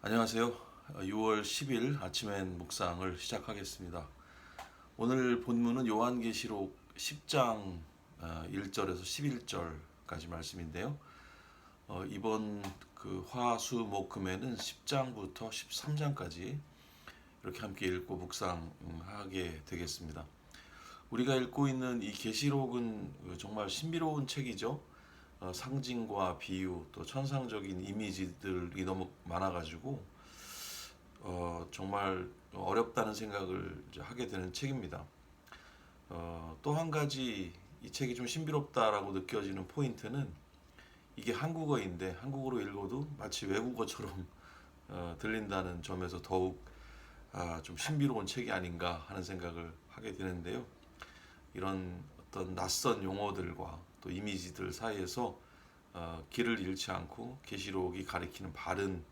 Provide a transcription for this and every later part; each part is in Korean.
안녕하세요. 6월 10일 아침엔 묵상을 시작하겠습니다. 오늘 본문은 요한계시록 10장 1절에서 11절까지 말씀인데요. 이번 화수목금에는 10장부터 13장까지 이렇게 함께 읽고 묵상하게 되겠습니다. 우리가 읽고 있는 이 계시록은 정말 신비로운 책이죠. 상징과 비유 또 천상적인 이미지들이 너무 많아가지고 정말 어렵다는 생각을 이제 하게 되는 책입니다. 또 한 가지 이 책이 좀 신비롭다라고 느껴지는 포인트는 이게 한국어인데 한국어로 읽어도 마치 외국어처럼 들린다는 점에서 더욱 좀 신비로운 책이 아닌가 하는 생각을 하게 되는데요. 이런 어떤 낯선 용어들과 또 이미지들 사이에서 길을 잃지 않고 계시록이 가리키는 바른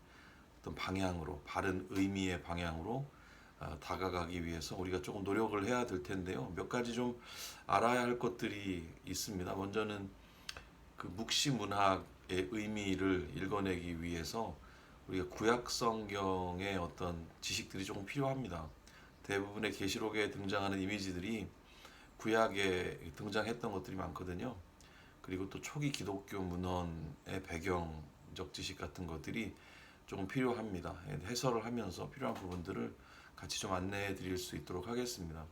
어떤 방향으로, 바른 의미의 방향으로 다가가기 위해서 우리가 조금 노력을 해야 될 텐데요. 몇 가지 좀 알아야 할 것들이 있습니다. 먼저는 그 묵시 문학의 의미를 읽어내기 위해서 우리가 구약 성경의 어떤 지식들이 조금 필요합니다. 대부분의 계시록에 등장하는 이미지들이 구약에 등장했던 것들이 많거든요. 그리고 또 초기 기독교 문헌의 배경적 지식 같은 것들이 조금 필요합니다. 해설을 하면서 필요한 부분들을 같이 좀 안내해 드릴 수 있도록 하겠습니다.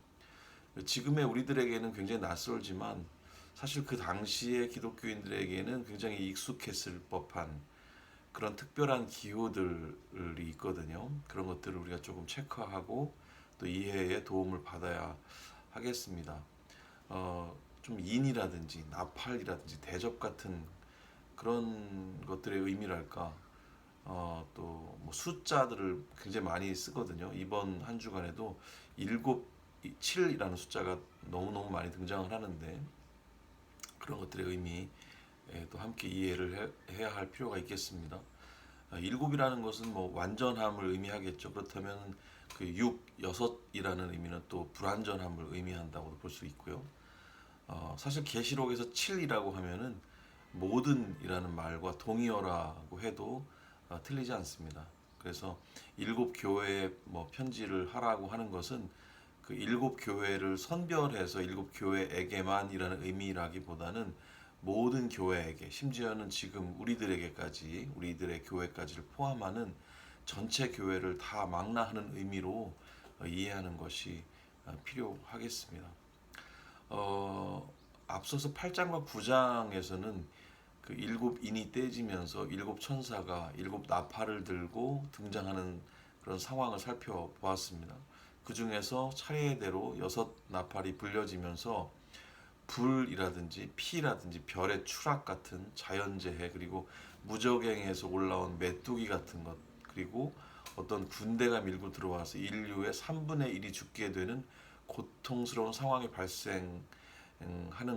지금의 우리들에게는 굉장히 낯설지만 사실 그 당시의 기독교인들에게는 굉장히 익숙했을 법한 그런 특별한 기호들이 있거든요. 그런 것들을 우리가 조금 체크하고 또 이해에 도움을 받아야 하겠습니다. 좀 인이라든지 나팔이라든지 대접 같은 그런 것들의 의미랄까, 또 뭐 숫자들을 굉장히 많이 쓰거든요. 이번 한 주간에도 7이라는 숫자가 너무너무 많이 등장을 하는데 그런 것들의 의미 또 함께 이해를 해야 할 필요가 있겠습니다. 일곱이라는 것은 뭐 완전함을 의미하겠죠. 그렇다면 그 6이라는 의미는 또 불완전함을 의미한다고도 볼 수 있고요. 사실 계시록에서 7이라고 하면은 모든이라는 말과 동의어라고 해도 틀리지 않습니다. 그래서 일곱 교회에 뭐 편지를 하라고 하는 것은 그 일곱 교회를 선별해서 일곱 교회에게만이라는 의미라기보다는 모든 교회에게, 심지어는 지금 우리들에게까지, 우리들의 교회까지를 포함하는 전체 교회를 다 망라하는 의미로 이해하는 것이 필요하겠습니다. 앞서서 8장과 9장에서는 그 일곱 인이 떼지면서 일곱 천사가 일곱 나팔을 들고 등장하는 그런 상황을 살펴보았습니다. 그 중에서 차례대로 6나팔이 불려지면서 불이라든지 피라든지 별의 추락 같은 자연재해, 그리고 무적행에서 올라온 메뚜기 같은 것, 그리고 어떤 군대가 밀고 들어와서 인류의 3분의 1이 죽게 되는 고통스러운 상황이 발생하는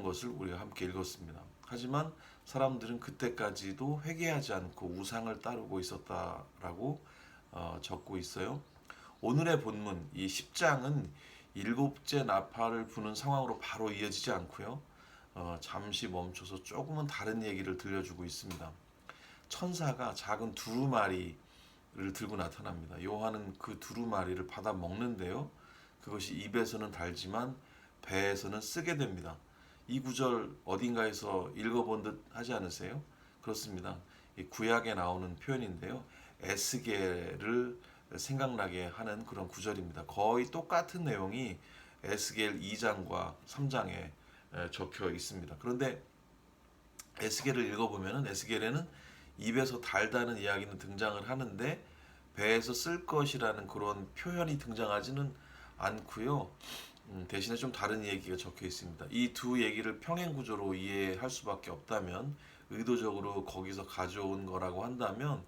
것을 우리가 함께 읽었습니다. 하지만 사람들은 그때까지도 회개하지 않고 우상을 따르고 있었다라고 적고 있어요. 오늘의 본문 이 10장은 일곱째 나팔을 부는 상황으로 바로 이어지지 않고요. 잠시 멈춰서 조금은 다른 얘기를 들려주고 있습니다. 천사가 작은 두루마리를 들고 나타납니다. 요한은 그 두루마리를 받아 먹는데요. 그것이 입에서는 달지만 배에서는 쓰게 됩니다. 이 구절 어딘가에서 읽어본 듯 하지 않으세요? 그렇습니다. 이 구약에 나오는 표현인데요. 에스겔을 생각나게 하는 그런 구절입니다. 거의 똑같은 내용이 에스겔 2장과 3장에 적혀 있습니다. 그런데 에스겔을 읽어보면 에스겔에는 입에서 달다는 이야기는 등장을 하는데 배에서 쓸 것이라는 그런 표현이 등장하지는 않고요. 대신에 좀 다른 얘기가 적혀 있습니다. 이 두 얘기를 평행 구조로 이해할 수밖에 없다면, 의도적으로 거기서 가져온 거라고 한다면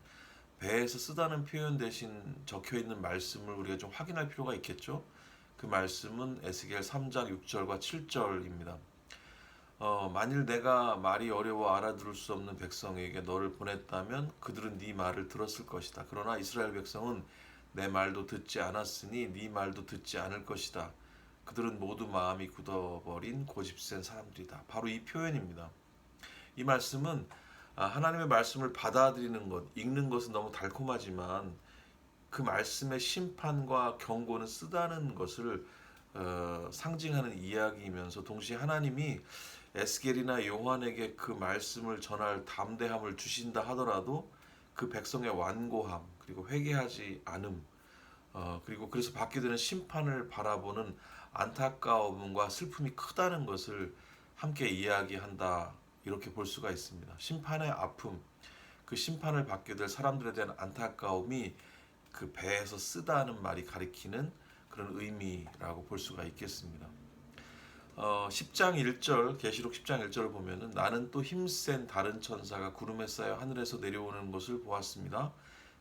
배에서 쓰다는 표현 대신 적혀 있는 말씀을 우리가 좀 확인할 필요가 있겠죠. 그 말씀은 에스겔 3장 6절과 7절입니다. 만일 내가 말이 어려워 알아들을 수 없는 백성에게 너를 보냈다면 그들은 네 말을 들었을 것이다. 그러나 이스라엘 백성은 내 말도 듣지 않았으니 네 말도 듣지 않을 것이다. 그들은 모두 마음이 굳어버린 고집센 사람들이다. 바로 이 표현입니다. 이 말씀은 하나님의 말씀을 받아들이는 것, 읽는 것은 너무 달콤하지만 그 말씀의 심판과 경고는 쓰다는 것을 상징하는 이야기이면서 동시에 하나님이 에스겔이나 요한에게 그 말씀을 전할 담대함을 주신다 하더라도 그 백성의 완고함 그리고 회개하지 않음 그리고 그래서 받게 되는 심판을 바라보는 안타까움과 슬픔이 크다는 것을 함께 이야기한다 이렇게 볼 수가 있습니다. 심판의 아픔 그 심판을 받게 될 사람들에 대한 안타까움이 그 배에서 쓰다는 말이 가리키는 그런 의미라고 볼 수가 있겠습니다. 10장 1절 계시록 10장 1절을 보면은 나는 또 힘센 다른 천사가 구름에 쌓여 하늘에서 내려오는 것을 보았습니다.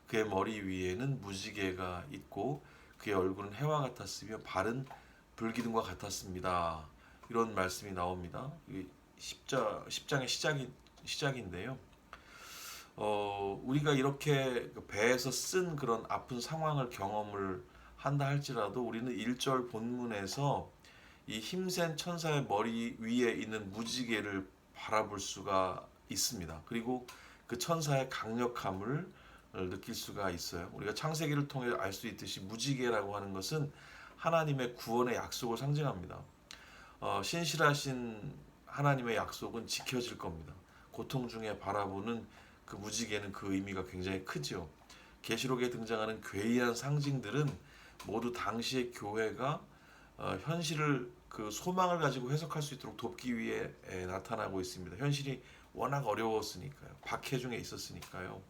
그의 머리 위에는 무지개가 있고 그의 얼굴은 해와 같았으며 발은 불기둥과 같았습니다. 이런 말씀이 나옵니다. 10장의 시작인데요. 우리가 이렇게 배에서 쓴 그런 아픈 상황을 경험을 한다 할지라도 우리는 1절 본문에서 이 힘센 천사의 머리 위에 있는 무지개를 바라볼 수가 있습니다. 그리고 그 천사의 강력함을 느낄 수가 있어요. 우리가 창세기를 통해 알 수 있듯이 무지개라고 하는 것은 하나님의 구원의 약속을 상징합니다. 신실하신 하나님의 약속은 지켜질 겁니다. 고통 중에 바라보는 그 무지개는 그 의미가 굉장히 크지요. 계시록에 등장하는 괴이한 상징들은 모두 당시의 교회가 현실을 그 소망을 가지고 해석할 수 있도록 돕기 위해 나타나고 있습니다. 현실이 워낙 어려웠으니까요. 박해 중에 있었으니까요.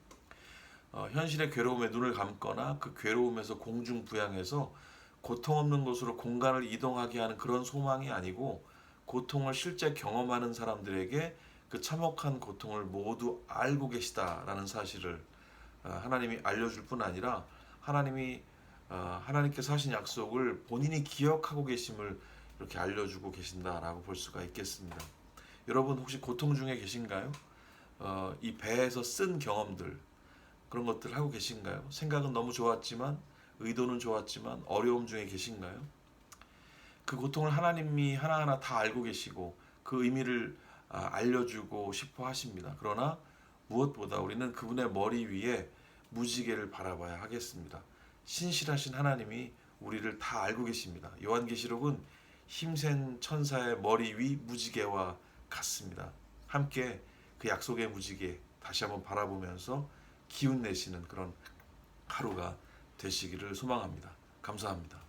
현실의 괴로움에 눈을 감거나 그 괴로움에서 공중부양해서 고통 없는 곳으로 공간을 이동하게 하는 그런 소망이 아니고 고통을 실제 경험하는 사람들에게 그 참혹한 고통을 모두 알고 계시다라는 사실을 하나님이 알려줄 뿐 아니라 하나님께서 하신 약속을 본인이 기억하고 계심을 이렇게 알려주고 계신다라고 볼 수가 있겠습니다. 여러분 혹시 고통 중에 계신가요? 이 배에서 쓴 경험들 그런 것들 하고 계신가요? 생각은 너무 좋았지만 의도는 좋았지만 어려움 중에 계신가요? 그 고통을 하나님이 하나하나 다 알고 계시고 그 의미를 알려주고 싶어 하십니다. 그러나 무엇보다 우리는 그분의 머리 위에 무지개를 바라봐야 하겠습니다. 신실하신 하나님이 우리를 다 알고 계십니다. 요한계시록은 힘센 천사의 머리 위 무지개와 같습니다. 함께 그 약속의 무지개 다시 한번 바라보면서 기운 내시는 그런 하루가 되시기를 소망합니다. 감사합니다.